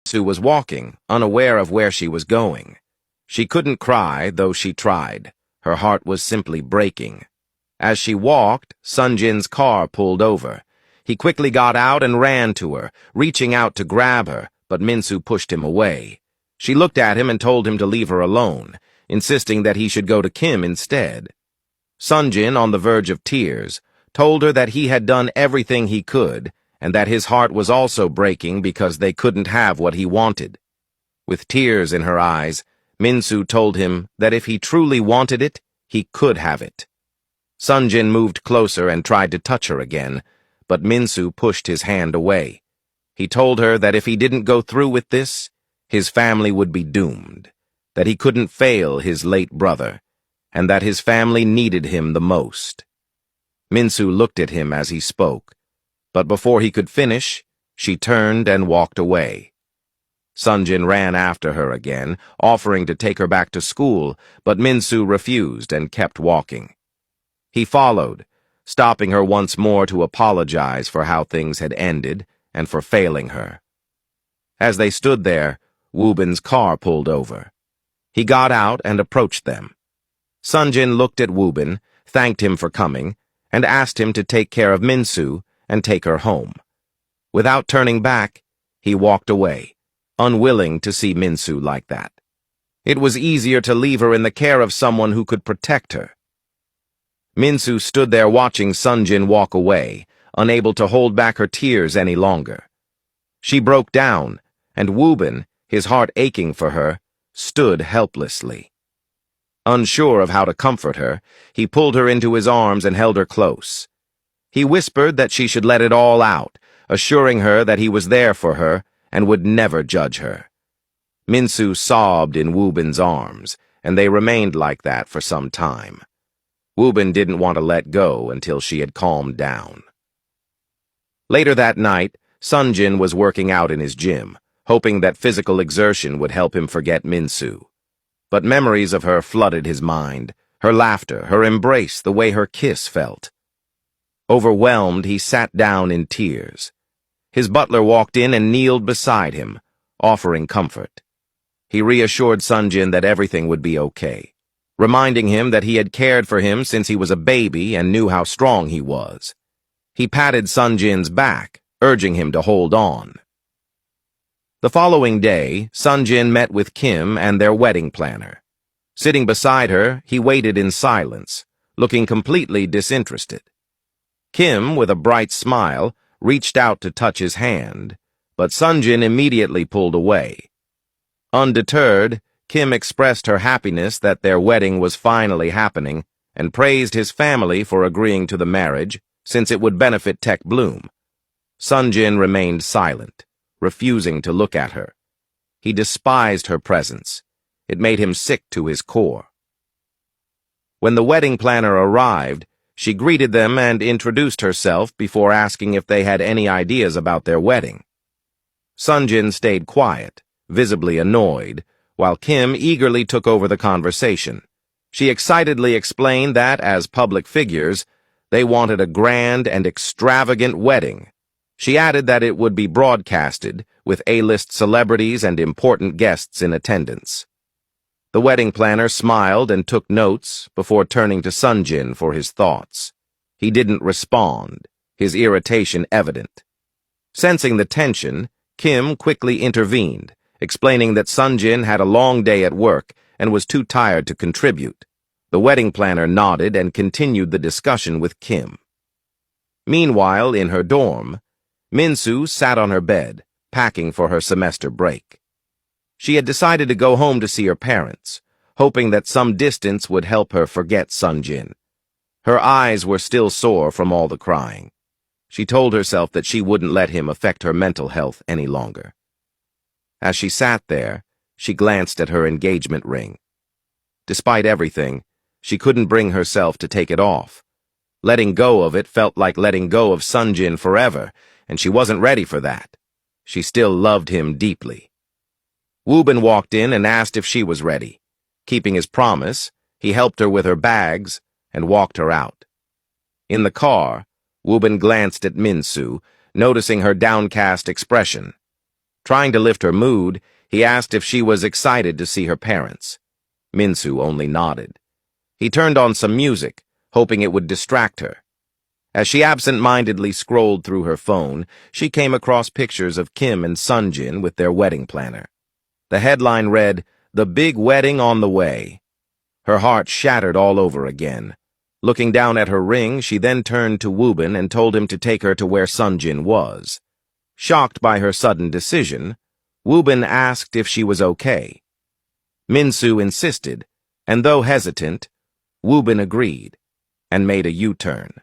Sue was walking, unaware of where she was going. She couldn't cry, though she tried. Her heart was simply breaking. As she walked, Sunjin's car pulled over. He quickly got out and ran to her, reaching out to grab her, but Minsu pushed him away. She looked at him and told him to leave her alone, insisting that he should go to Kim instead. Sunjin, on the verge of tears, told her that he had done everything he could, and that his heart was also breaking because they couldn't have what he wanted. With tears in her eyes, Minsu told him that if he truly wanted it, he could have it. Sunjin moved closer and tried to touch her again, but Minsu pushed his hand away. He told her that if he didn't go through with this, his family would be doomed, that he couldn't fail his late brother, and that his family needed him the most. Minsu looked at him as he spoke, but before he could finish, she turned and walked away. Sunjin ran after her again, offering to take her back to school, but Minsu refused and kept walking. He followed, stopping her once more to apologize for how things had ended and for failing her. As they stood there, Woobin's car pulled over. He got out and approached them. Sunjin looked at Woobin, thanked him for coming, and asked him to take care of Minsu and take her home. Without turning back, he walked away, unwilling to see Minsu like that. It was easier to leave her in the care of someone who could protect her. Minsu stood there watching Sunjin walk away, unable to hold back her tears any longer. She broke down, and Woobin, his heart aching for her, stood helplessly. Unsure of how to comfort her, he pulled her into his arms and held her close. He whispered that she should let it all out, assuring her that he was there for her and would never judge her. Minsu sobbed in Woobin's arms, and they remained like that for some time. Woobin didn't want to let go until she had calmed down. Later that night, Sunjin was working out in his gym, hoping that physical exertion would help him forget Minsu. But memories of her flooded his mind, her laughter, her embrace, the way her kiss felt. Overwhelmed, he sat down in tears. His butler walked in and kneeled beside him, offering comfort. He reassured Sunjin that everything would be okay, reminding him that he had cared for him since he was a baby and knew how strong he was. He patted Sunjin's back, urging him to hold on. The following day, Sunjin met with Kim and their wedding planner. Sitting beside her, he waited in silence, looking completely disinterested. Kim, with a bright smile, reached out to touch his hand, but Sunjin immediately pulled away. Undeterred, Kim expressed her happiness that their wedding was finally happening and praised his family for agreeing to the marriage, since it would benefit Tech Bloom. Sunjin remained silent, refusing to look at her. He despised her presence. It made him sick to his core. When the wedding planner arrived, she greeted them and introduced herself before asking if they had any ideas about their wedding. Sunjin stayed quiet, visibly annoyed, while Kim eagerly took over the conversation. She excitedly explained that, as public figures, they wanted a grand and extravagant wedding. She added that it would be broadcasted, with A-list celebrities and important guests in attendance. The wedding planner smiled and took notes before turning to Sunjin for his thoughts. He didn't respond, his irritation evident. Sensing the tension, Kim quickly intervened, explaining that Sunjin had a long day at work and was too tired to contribute. The wedding planner nodded and continued the discussion with Kim. Meanwhile, in her dorm, Minsu sat on her bed, packing for her semester break. She had decided to go home to see her parents, hoping that some distance would help her forget Sunjin. Her eyes were still sore from all the crying. She told herself that she wouldn't let him affect her mental health any longer. As she sat there, she glanced at her engagement ring. Despite everything, she couldn't bring herself to take it off. Letting go of it felt like letting go of Sunjin forever, and she wasn't ready for that. She still loved him deeply. Woobin walked in and asked if she was ready. Keeping his promise, he helped her with her bags and walked her out. In the car, Woobin glanced at Minsu, noticing her downcast expression. Trying to lift her mood, he asked if she was excited to see her parents. Minsu only nodded. He turned on some music, hoping it would distract her. As she absent-mindedly scrolled through her phone, she came across pictures of Kim and Sunjin with their wedding planner. The headline read, "The Big Wedding on the Way." Her heart shattered all over again. Looking down at her ring, she then turned to Woobin and told him to take her to where Sunjin was. Shocked by her sudden decision, Woobin asked if she was okay. Minsu insisted, and though hesitant, Woobin agreed and made a U-turn.